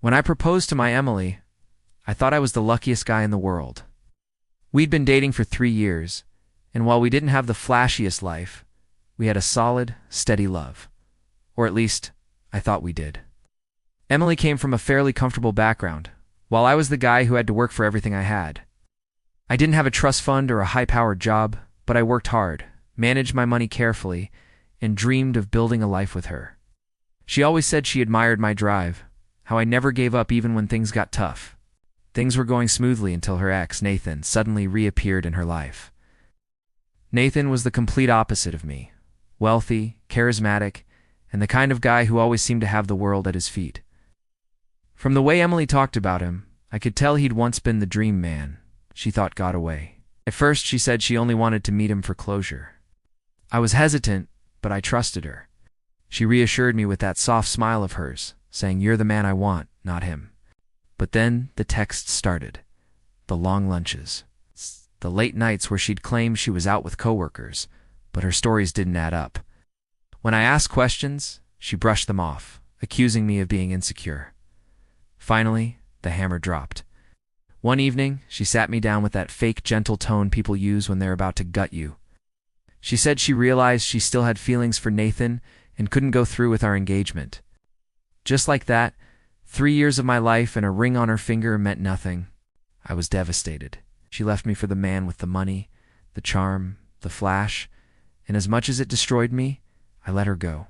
When I proposed to my Emily, I thought I was the luckiest guy in the world. We'd been dating for 3 years, and while we didn't have the flashiest life, we had a solid, steady love. Or at least, I thought we did. Emily came from a fairly comfortable background, while I was the guy who had to work for everything I had. I didn't have a trust fund or a high-powered job, but I worked hard, managed my money carefully, and dreamed of building a life with her. She always said she admired my drive, how I never gave up even when things got tough. Things were going smoothly until her ex, Nathan, suddenly reappeared in her life. Nathan was the complete opposite of me. Wealthy, charismatic, and the kind of guy who always seemed to have the world at his feet. From the way Emily talked about him, I could tell he'd once been the dream man she thought got away. At first, she said she only wanted to meet him for closure. I was hesitant, but I trusted her. She reassured me with that soft smile of hers, saying, "You're the man I want, not him." But then the texts started. The long lunches. The late nights where she'd claim she was out with coworkers, but her stories didn't add up. When I asked questions, she brushed them off, accusing me of being insecure. Finally, the hammer dropped. One evening, she sat me down with that fake gentle tone people use when they're about to gut you. She said she realized she still had feelings for Nathan and couldn't go through with our engagement. Just like that, 3 years of my life and a ring on her finger meant nothing. I was devastated. She left me for the man with the money, the charm, the flash, and as much as it destroyed me, I let her go.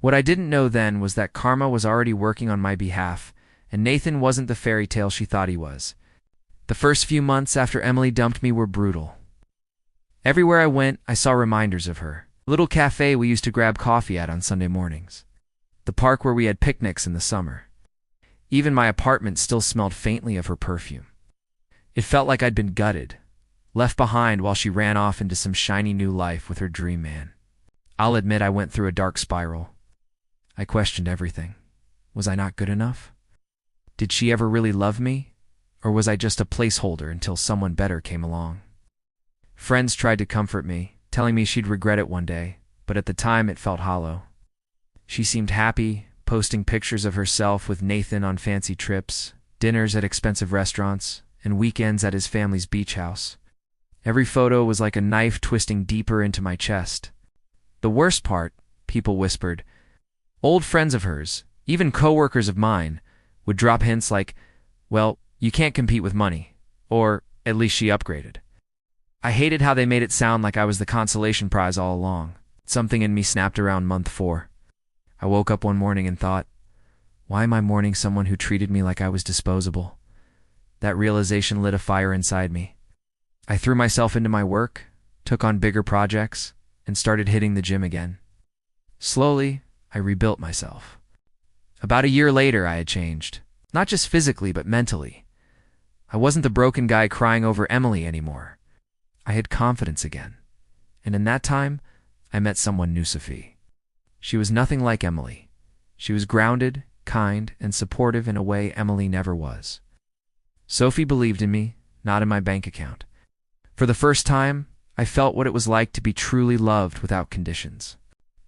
What I didn't know then was that karma was already working on my behalf, and Nathan wasn't the fairy tale she thought he was. The first few months after Emily dumped me were brutal. Everywhere I went, I saw reminders of her. The little cafe we used to grab coffee at on Sunday mornings. The park where we had picnics in the summer. Even my apartment still smelled faintly of her perfume. It felt like I'd been gutted, left behind while she ran off into some shiny new life with her dream man. I'll admit I went through a dark spiral. I questioned everything. Was I not good enough? Did she ever really love me? Or was I just a placeholder until someone better came along? Friends tried to comfort me, telling me she'd regret it one day, but at the time it felt hollow. She seemed happy, posting pictures of herself with Nathan on fancy trips, dinners at expensive restaurants, and weekends at his family's beach house. Every photo was like a knife twisting deeper into my chest. The worst part, people whispered, old friends of hers, even coworkers of mine, would drop hints like, "Well, you can't compete with money," or "At least she upgraded." I hated how they made it sound like I was the consolation prize all along. Something in me snapped around month 4. I woke up one morning and thought, why am I mourning someone who treated me like I was disposable? That realization lit a fire inside me. I threw myself into my work, took on bigger projects, and started hitting the gym again. Slowly, I rebuilt myself. About a year later, I had changed. Not just physically, but mentally. I wasn't the broken guy crying over Emily anymore. I had confidence again. And in that time, I met someone new, Sophie. She was nothing like Emily. She was grounded, kind, and supportive in a way Emily never was. Sophie believed in me, not in my bank account. For the first time, I felt what it was like to be truly loved without conditions.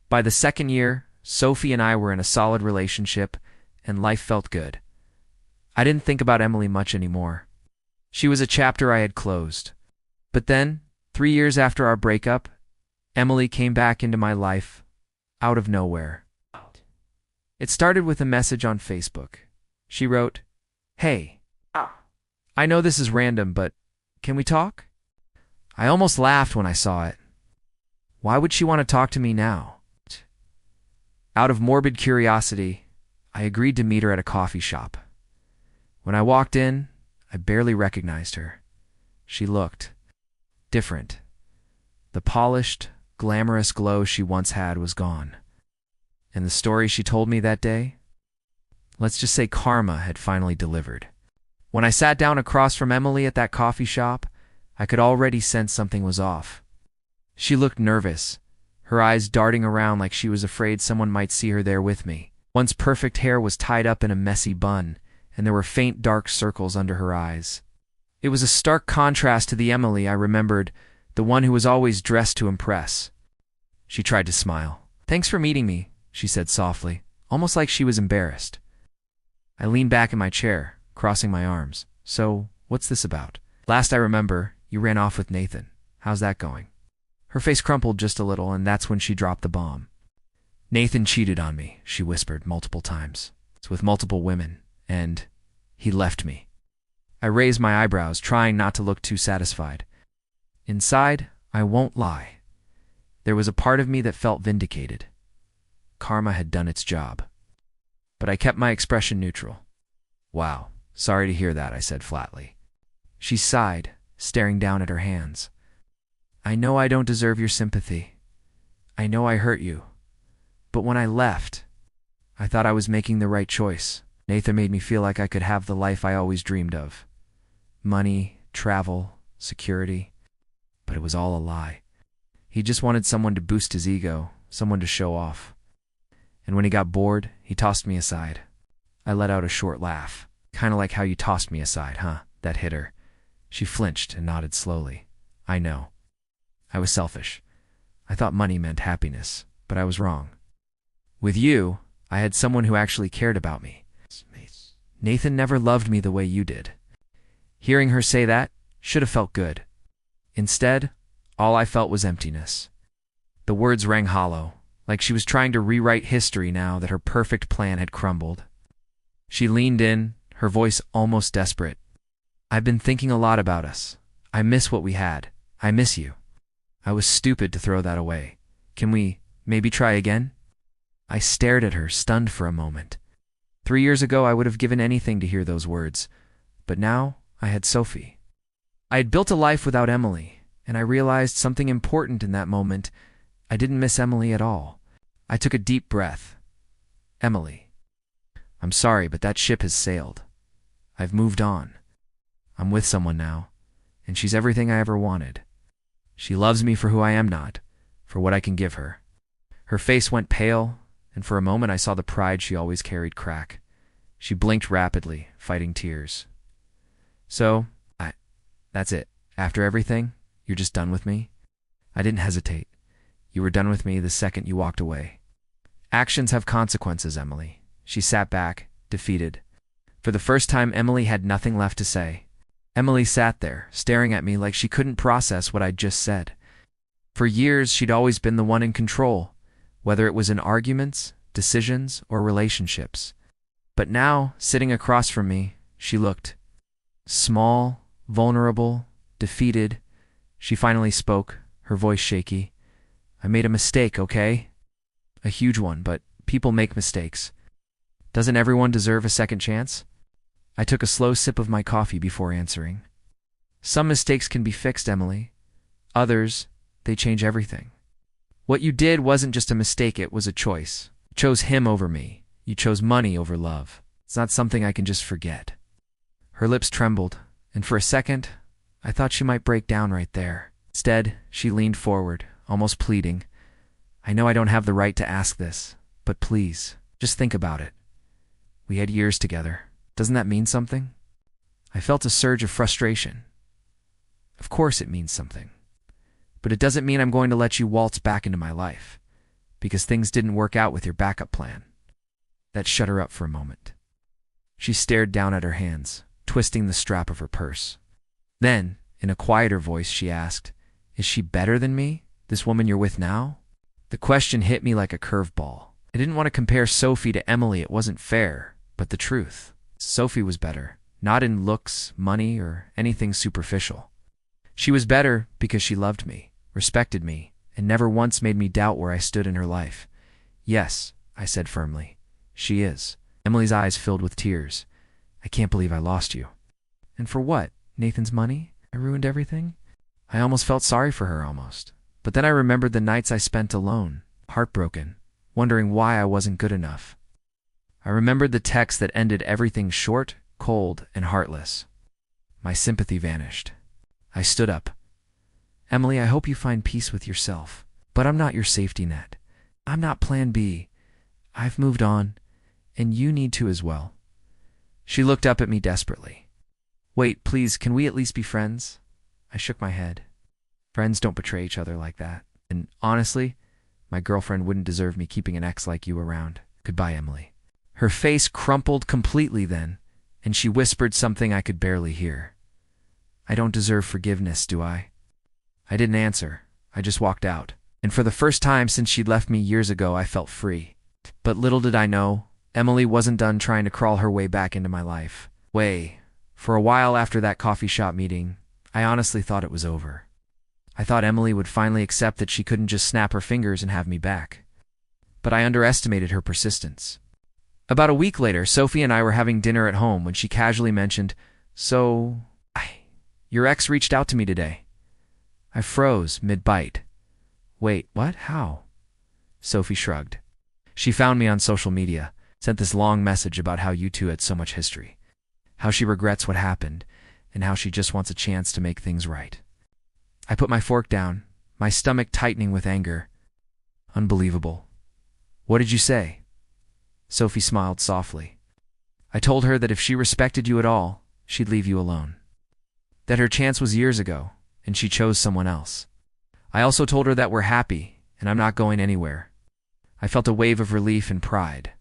By the second year, Sophie and I were in a solid relationship, and life felt good. I didn't think about Emily much anymore. She was a chapter I had closed. But then, 3 years after our breakup, Emily came back into my life, out of nowhere. It started with a message on Facebook. She wrote, "Hey, I know this is random, but can we talk?" I almost laughed when I saw it. Why would she want to talk to me now? Out of morbid curiosity, I agreed to meet her at a coffee shop. When I walked in, I barely recognized her. She looked different. The polished, glamorous glow she once had was gone. And the story she told me that day? Let's just say karma had finally delivered. When I sat down across from Emily at that coffee shop, I could already sense something was off. She looked nervous, her eyes darting around like she was afraid someone might see her there with me. Once perfect hair was tied up in a messy bun, and there were faint dark circles under her eyes. It was a stark contrast to the Emily I remembered, the one who was always dressed to impress. She tried to smile. "Thanks for meeting me," she said softly, almost like she was embarrassed. I leaned back in my chair, crossing my arms. So, what's this about? Last I remember, you ran off with Nathan. How's that going? Her face crumpled just a little, and that's when she dropped the bomb. Nathan cheated on me, she whispered multiple times. It's with multiple women, and he left me. I raised my eyebrows, trying not to look too satisfied. Inside, I won't lie. There was a part of me that felt vindicated. Karma had done its job. But I kept my expression neutral. Wow, sorry to hear that, I said flatly. She sighed, staring down at her hands. I know I don't deserve your sympathy. I know I hurt you. But when I left, I thought I was making the right choice. Nathan made me feel like I could have the life I always dreamed of. Money, travel, security. But it was all a lie. He just wanted someone to boost his ego, someone to show off. And when he got bored, he tossed me aside. I let out a short laugh. Kind of like how you tossed me aside, huh? That hit her. She flinched and nodded slowly. I know. I was selfish. I thought money meant happiness, but I was wrong. With you, I had someone who actually cared about me. Nathan never loved me the way you did. Hearing her say that should have felt good. Instead, all I felt was emptiness. The words rang hollow, like she was trying to rewrite history now that her perfect plan had crumbled. She leaned in, her voice almost desperate. I've been thinking a lot about us. I miss what we had. I miss you. I was stupid to throw that away. Can we maybe try again? I stared at her, stunned for a moment. 3 years ago, I would have given anything to hear those words. But now, I had Sophie. I had built a life without Emily, and I realized something important in that moment. I didn't miss Emily at all. I took a deep breath. Emily. I'm sorry, but that ship has sailed. I've moved on. I'm with someone now, and she's everything I ever wanted. She loves me for who I am not, for what I can give her. Her face went pale, and for a moment I saw the pride she always carried crack. She blinked rapidly, fighting tears. So, that's it. After everything, you're just done with me? I didn't hesitate. You were done with me the second you walked away. Actions have consequences, Emily. She sat back, defeated. For the first time, Emily had nothing left to say. Emily sat there, staring at me like she couldn't process what I'd just said. For years, she'd always been the one in control, whether it was in arguments, decisions, or relationships. But now, sitting across from me, she looked small, vulnerable, defeated. She finally spoke, her voice shaky. I made a mistake, okay? A huge one, but people make mistakes. Doesn't everyone deserve a second chance? I took a slow sip of my coffee before answering. Some mistakes can be fixed, Emily. Others, they change everything. What you did wasn't just a mistake, it was a choice. You chose him over me. You chose money over love. It's not something I can just forget. Her lips trembled, and for a second, I thought she might break down right there. Instead, she leaned forward, almost pleading. I know I don't have the right to ask this, but please, just think about it. We had years together. Doesn't that mean something? I felt a surge of frustration. Of course it means something. But it doesn't mean I'm going to let you waltz back into my life, because things didn't work out with your backup plan. That shut her up for a moment. She stared down at her hands, twisting the strap of her purse. Then, in a quieter voice, she asked, Is she better than me, this woman you're with now? The question hit me like a curveball. I didn't want to compare Sophie to Emily, it wasn't fair, but the truth. Sophie was better, not in looks, money, or anything superficial. She was better because she loved me, respected me, and never once made me doubt where I stood in her life. Yes, I said firmly, she is. Emily's eyes filled with tears. I can't believe I lost you. And for what? Nathan's money? I ruined everything? I almost felt sorry for her, almost. But then I remembered the nights I spent alone, heartbroken, wondering why I wasn't good enough. I remembered the text that ended everything short, cold, and heartless. My sympathy vanished. I stood up. Emily, I hope you find peace with yourself, but I'm not your safety net. I'm not plan B. I've moved on, and you need to as well. She looked up at me desperately. Wait, please, can we at least be friends? I shook my head. Friends don't betray each other like that. And honestly, my girlfriend wouldn't deserve me keeping an ex like you around. Goodbye, Emily. Her face crumpled completely then, and she whispered something I could barely hear. I don't deserve forgiveness, do I? I didn't answer. I just walked out. And for the first time since she'd left me years ago, I felt free. But little did I know, Emily wasn't done trying to crawl her way back into my life. For a while after that coffee shop meeting, I honestly thought it was over. I thought Emily would finally accept that she couldn't just snap her fingers and have me back. But I underestimated her persistence. About a week later, Sophie and I were having dinner at home when she casually mentioned, "So, your ex reached out to me today." I froze mid-bite. "Wait, what? How?" Sophie shrugged. "She found me on social media, sent this long message about how you two had so much history, how she regrets what happened, and how she just wants a chance to make things right." I put my fork down, my stomach tightening with anger. Unbelievable. "What did you say?" Sophie smiled softly. "I told her that if she respected you at all, she'd leave you alone. That her chance was years ago, and she chose someone else. I also told her that we're happy, and I'm not going anywhere." I felt a wave of relief and pride.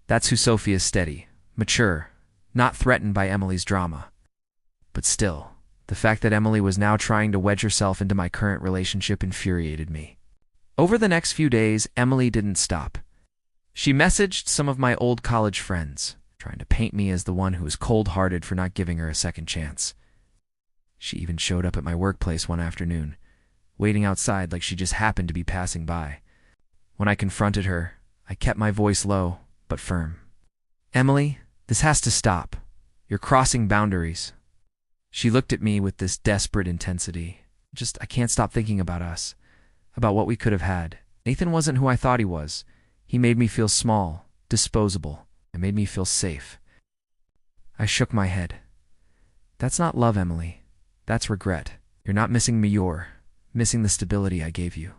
That's who Sophie is: steady, mature, not threatened by Emily's drama. But still, the fact that Emily was now trying to wedge herself into my current relationship infuriated me. Over the next few days, Emily didn't stop. She messaged some of my old college friends, trying to paint me as the one who was cold-hearted for not giving her a second chance. She even showed up at my workplace one afternoon, waiting outside like she just happened to be passing by. When I confronted her, I kept my voice low, but firm. "Emily, this has to stop. You're crossing boundaries." She looked at me with this desperate intensity. I can't stop thinking about us, about what we could have had. Nathan wasn't who I thought he was. He made me feel small, disposable, and made me feel safe. I shook my head. "That's not love, Emily. That's regret. You're not missing me, you're missing the stability I gave you.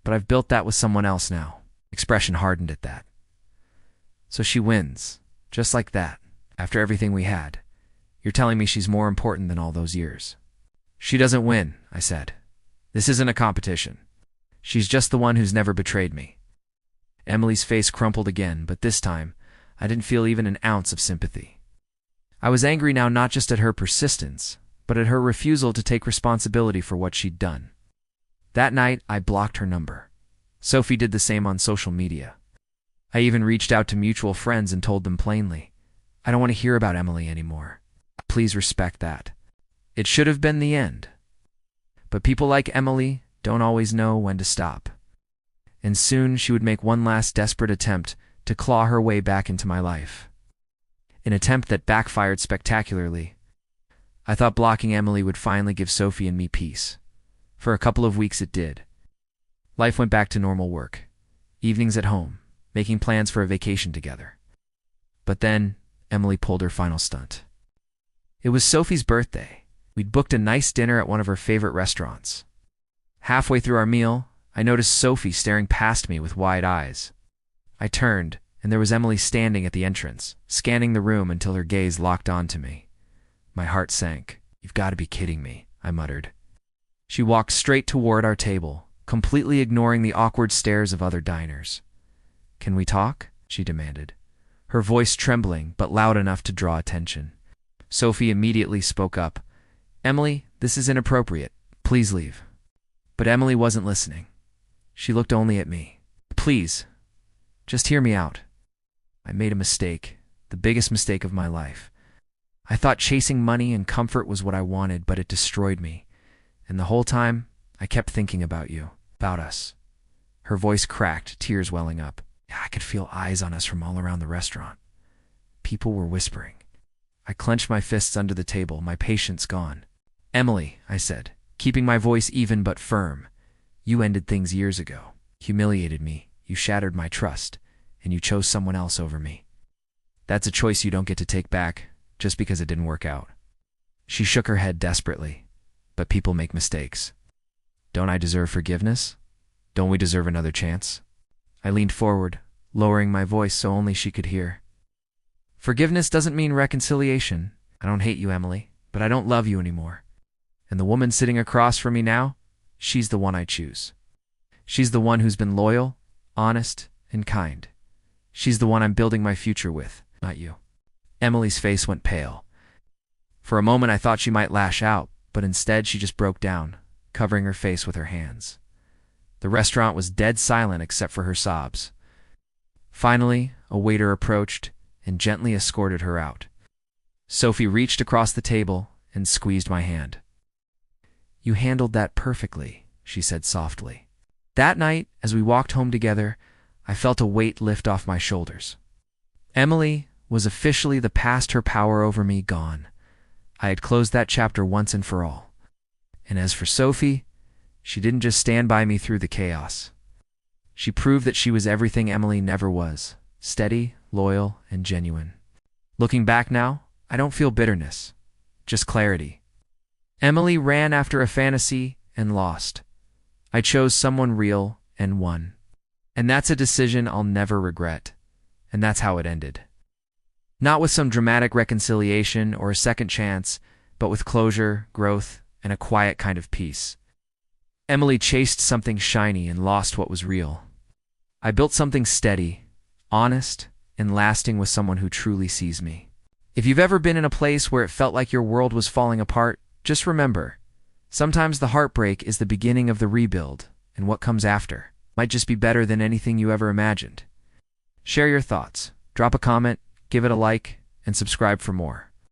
But I've built that with someone else now." Expression hardened at that. "So she wins, just like that, after everything we had. You're telling me she's more important than all those years?" "She doesn't win," I said. "This isn't a competition. She's just the one who's never betrayed me." Emily's face crumpled again, but this time, I didn't feel even an ounce of sympathy. I was angry now not just at her persistence, but at her refusal to take responsibility for what she'd done. That night, I blocked her number. Sophie did the same on social media. I even reached out to mutual friends and told them plainly, "I don't want to hear about Emily anymore. Please respect that." It should have been the end. But people like Emily don't always know when to stop. And soon she would make one last desperate attempt to claw her way back into my life. An attempt that backfired spectacularly. I thought blocking Emily would finally give Sophie and me peace. For a couple of weeks it did. Life went back to normal work. Evenings at home, making plans for a vacation together. But then, Emily pulled her final stunt. It was Sophie's birthday. We'd booked a nice dinner at one of her favorite restaurants. Halfway through our meal, I noticed Sophie staring past me with wide eyes. I turned, and there was Emily standing at the entrance, scanning the room until her gaze locked onto me. My heart sank. "You've got to be kidding me," I muttered. She walked straight toward our table, completely ignoring the awkward stares of other diners. "Can we talk?" she demanded, her voice trembling but loud enough to draw attention. Sophie immediately spoke up. "Emily, this is inappropriate. Please leave." But Emily wasn't listening. She looked only at me. "Please, just hear me out. I made a mistake, the biggest mistake of my life. I thought chasing money and comfort was what I wanted, but it destroyed me. And the whole time, I kept thinking about you, about us." Her voice cracked, tears welling up. I could feel eyes on us from all around the restaurant. People were whispering. I clenched my fists under the table, my patience gone. "Emily," I said, keeping my voice even but firm, "you ended things years ago. Humiliated me, you shattered my trust, and you chose someone else over me. That's a choice you don't get to take back, just because it didn't work out." She shook her head desperately. "But people make mistakes. Don't I deserve forgiveness? Don't we deserve another chance?" I leaned forward, lowering my voice so only she could hear. "Forgiveness doesn't mean reconciliation. I don't hate you, Emily, but I don't love you anymore. And the woman sitting across from me now, she's the one I choose. She's the one who's been loyal, honest, and kind. She's the one I'm building my future with, not you. Emily's face went pale. For a moment I thought she might lash out, but instead she just broke down, covering her face with her hands. The restaurant was dead silent except for her sobs. Finally, a waiter approached and gently escorted her out. Sophie reached across the table and squeezed my hand. "You handled that perfectly," she said softly. That night, as we walked home together, I felt a weight lift off my shoulders. Emily was officially the past her power over me gone. I had closed that chapter once and for all. And as for Sophie, she didn't just stand by me through the chaos. She proved that she was everything Emily never was: steady, loyal, and genuine. Looking back now, I don't feel bitterness, just clarity. Emily ran after a fantasy and lost. I chose someone real and won. And that's a decision I'll never regret. And that's how it ended. Not with some dramatic reconciliation or a second chance, but with closure, growth, and a quiet kind of peace. Emily chased something shiny and lost what was real. I built something steady, honest, and lasting with someone who truly sees me. If you've ever been in a place where it felt like your world was falling apart, just remember, sometimes the heartbreak is the beginning of the rebuild, and what comes after might just be better than anything you ever imagined. Share your thoughts, drop a comment, give it a like, and subscribe for more.